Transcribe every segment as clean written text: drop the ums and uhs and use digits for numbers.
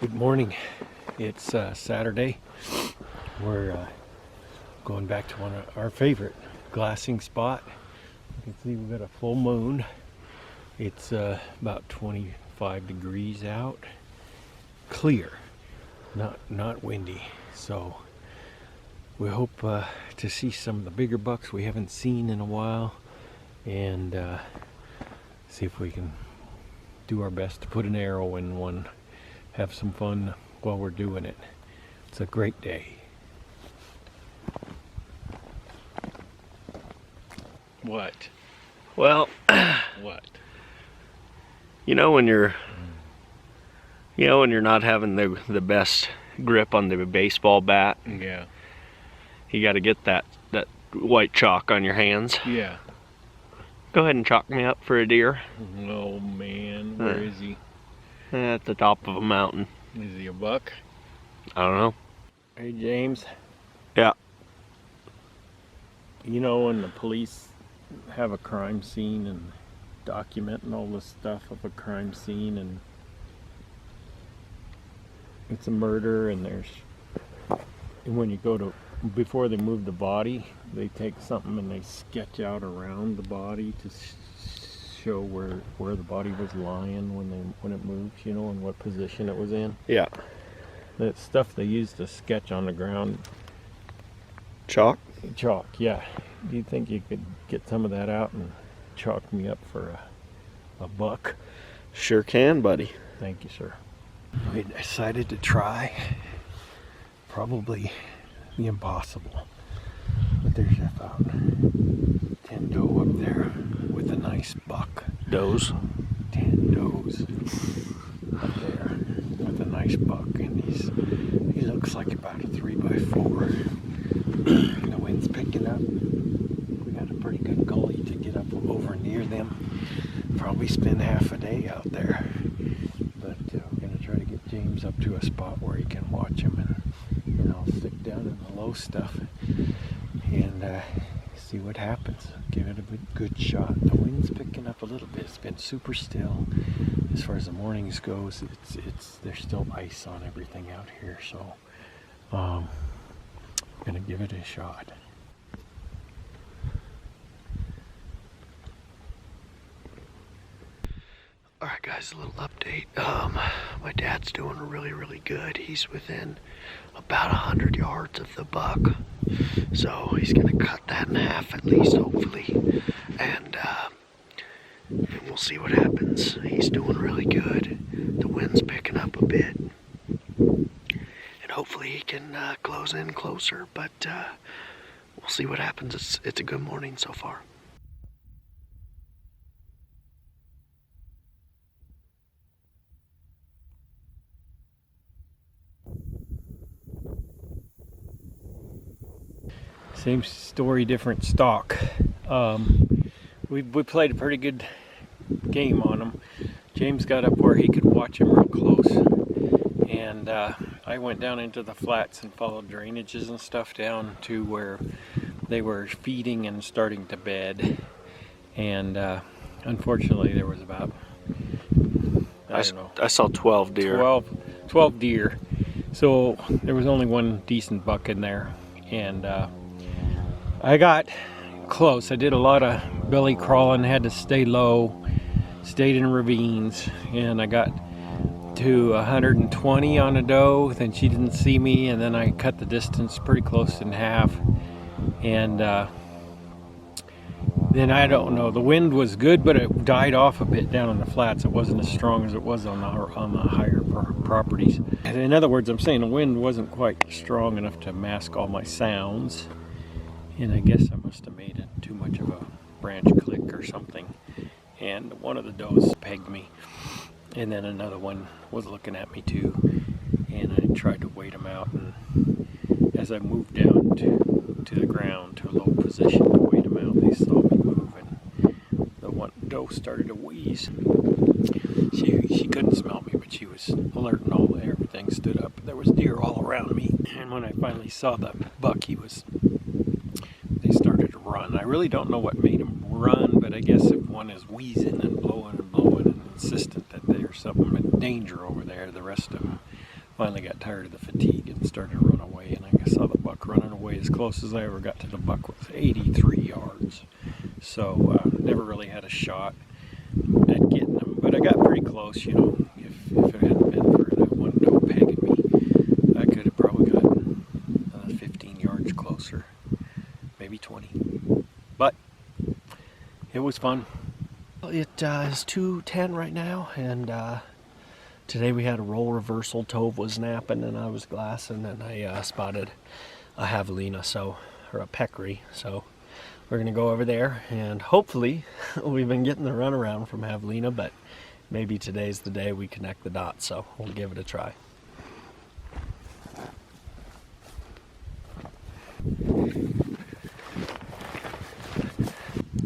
Good morning. It's Saturday. We're going back to one of our favorite glassing spot. You can see we've got a full moon. It's about 25 degrees out. Clear, not windy. So we hope to see some of the bigger bucks we haven't seen in a while, and see if we can do our best to put an arrow in one. Have some fun while we're doing it. It's a great day. What? Well, What? when you're not having the best grip on the baseball bat, Yeah. you got to get that white chalk on your hands. Yeah. Go ahead and chalk me up for a deer. Oh man, where is he? At the top of a mountain. Is he a buck? I don't know. Hey James. Yeah. You know when the police have a crime scene and documenting all this stuff of a crime scene, and it's a murder, and when you go to, before they move the body, they take something and they sketch out around the body to show where the body was lying when it moves, and what position it was in. Yeah. That stuff they use to sketch on the ground. Chalk? Chalk, yeah. Do you think you could get some of that out and chalk me up for a buck? Sure can, buddy. Thank you, sir. We decided to try probably the impossible. But there's about 10 doe up there with a nice buck. Does? 10 does up there with a nice buck, and he looks like about a 3x4. The wind's picking up. We got a pretty good gully to get up over near them. Probably spend half a day out there, but we're gonna try to get James up to a spot where he can watch him, and I'll stick down in the low stuff and see what happens. Give it a good shot. The wind's picking up a little bit. It's been super still. As far as the mornings goes, there's still ice on everything out here, so I'm gonna give it a shot. Alright guys, a little update. My dad's doing really good. He's within about 100 yards of the buck, so he's gonna cut that in half at least, hopefully, and we'll see what happens. He's doing really good. The wind's picking up a bit, and hopefully he can close in closer, but we'll see what happens. It's a good morning so far. Same story, different stock. We played a pretty good game on him. James got up where he could watch him real close, and I went down into the flats and followed drainages and stuff down to where they were feeding and starting to bed, and unfortunately there was about, I don't know, I saw 12 deer. 12 deer, so there was only one decent buck in there, and I got close. I did a lot of belly crawling, had to stay low, stayed in ravines, and I got to 120 on a doe. Then she didn't see me, and then I cut the distance pretty close in half, and then I don't know, the wind was good, but it died off a bit down on the flats. It wasn't as strong as it was on the higher properties. And in other words, I'm saying the wind wasn't quite strong enough to mask all my sounds, and I guess I must have made it too much of a branch click or something, and one of the does pegged me, and then another one was looking at me too, and I tried to wait them out, and as I moved down to the ground to a low position to wait them out, they saw me move, and the one doe started to wheeze. She couldn't smell me, but she was alert and all. Everything stood up. There was deer all around me, and when I finally saw the buck, they started to run. I really don't know what made them run, but I guess if one is wheezing and blowing and insistent that there's something in danger over there. The rest of them finally got tired of the fatigue and started to run away, and I saw the buck running away. As close as I ever got to the buck was 83 yards. So never really had a shot at getting them, but I got pretty close, you know. If it hadn't been for that one doe pegging me, I could have probably gotten 15 yards closer, maybe 20. But it was fun. It is 2:10 right now, and today we had a roll reversal. Tove was napping and I was glassing, and I spotted a Javelina, or a peccary. So we're gonna go over there, and hopefully we've been getting the runaround from Javelina, but maybe today's the day we connect the dots, so we'll give it a try.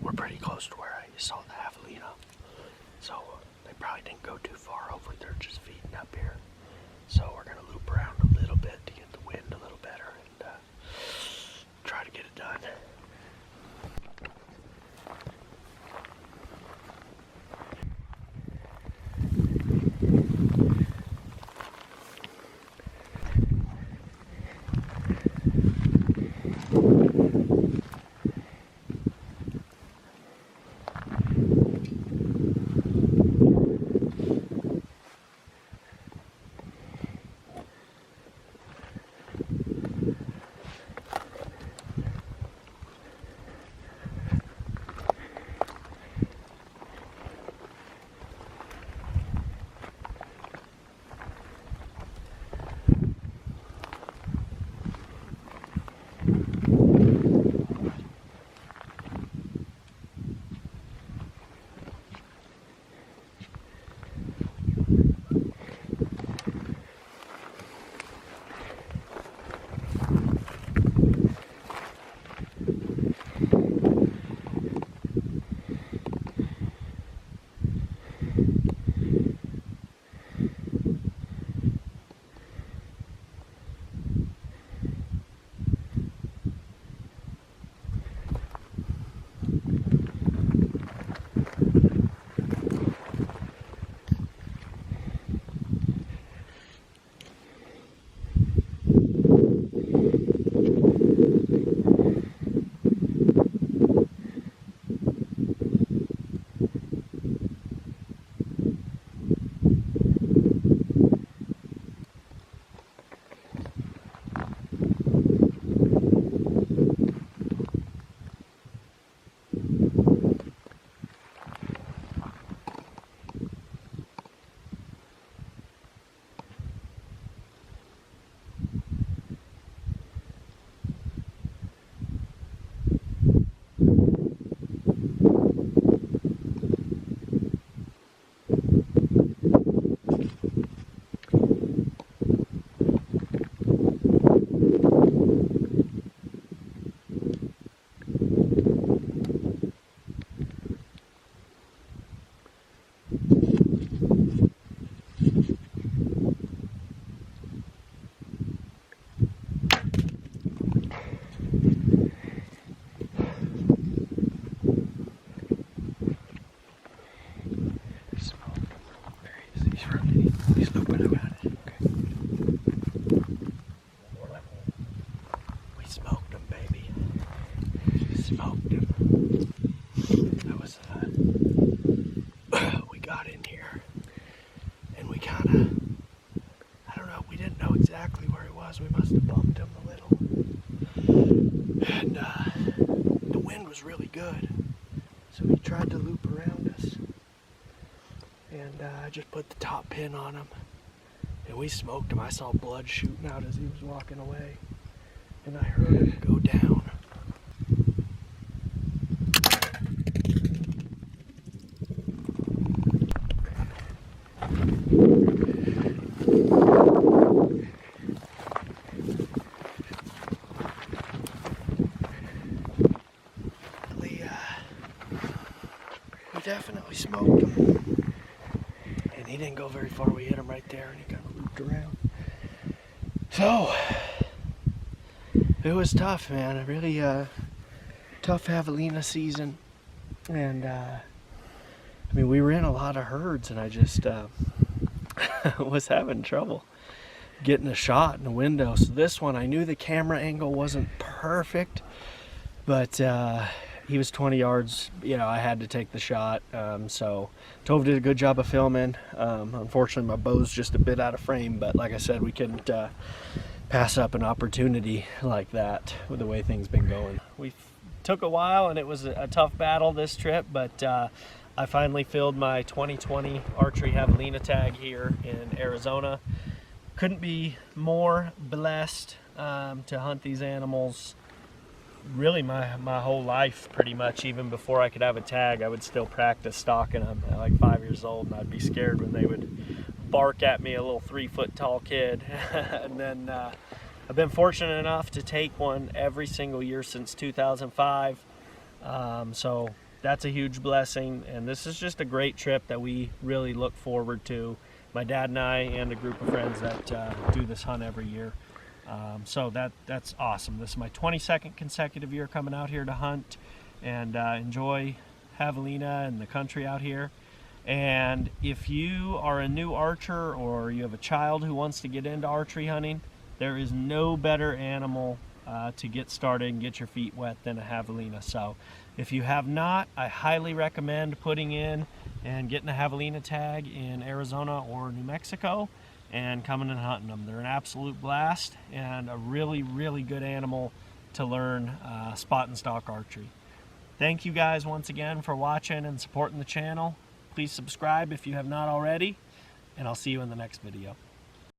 We're pretty close to where I saw the Javelina, so they probably didn't go too far over. They're just feeding up here. So we're gonna loop around a little bit to get the wind a little better and try to get it done. He's looping around it. Okay. We smoked him, baby. We smoked him. That was, we got in here, and we kind of, I don't know, we didn't know exactly where he was. We must have bumped him a little. And the wind was really good, so he tried to loop around us. And I just put the top pin on him, and we smoked him. I saw blood shooting out as he was walking away, and I heard him go down. We definitely smoked him. And he didn't go very far. We hit him right there, and he kind of looped around. So, it was tough, man. A really tough Javelina season. And I mean, we were in a lot of herds, and I just was having trouble getting a shot in the window. So this one, I knew the camera angle wasn't perfect, but he was 20 yards. You know, I had to take the shot. So Tove did a good job of filming. Unfortunately, my bow's just a bit out of frame, but like I said, we couldn't pass up an opportunity like that with the way things been going. We took a while, and it was a tough battle this trip, but I finally filled my 2020 Archery Javelina tag here in Arizona. Couldn't be more blessed to hunt these animals really my whole life, pretty much. Even before I could have a tag, I would still practice stalking them at like 5 years old, and I'd be scared when they would bark at me, a little 3-foot tall kid. And then I've been fortunate enough to take one every single year since 2005. So that's a huge blessing, and this is just a great trip that we really look forward to. My dad and I and a group of friends that do this hunt every year. So that's awesome. This is my 22nd consecutive year coming out here to hunt and enjoy Javelina and the country out here. And if you are a new archer or you have a child who wants to get into archery hunting, there is no better animal to get started and get your feet wet than a Javelina. So if you have not, I highly recommend putting in and getting a Javelina tag in Arizona or New Mexico and coming and hunting them. They're an absolute blast and a really, really good animal to learn spot and stalk archery. Thank you guys once again for watching and supporting the channel. Please subscribe if you have not already, and I'll see you in the next video.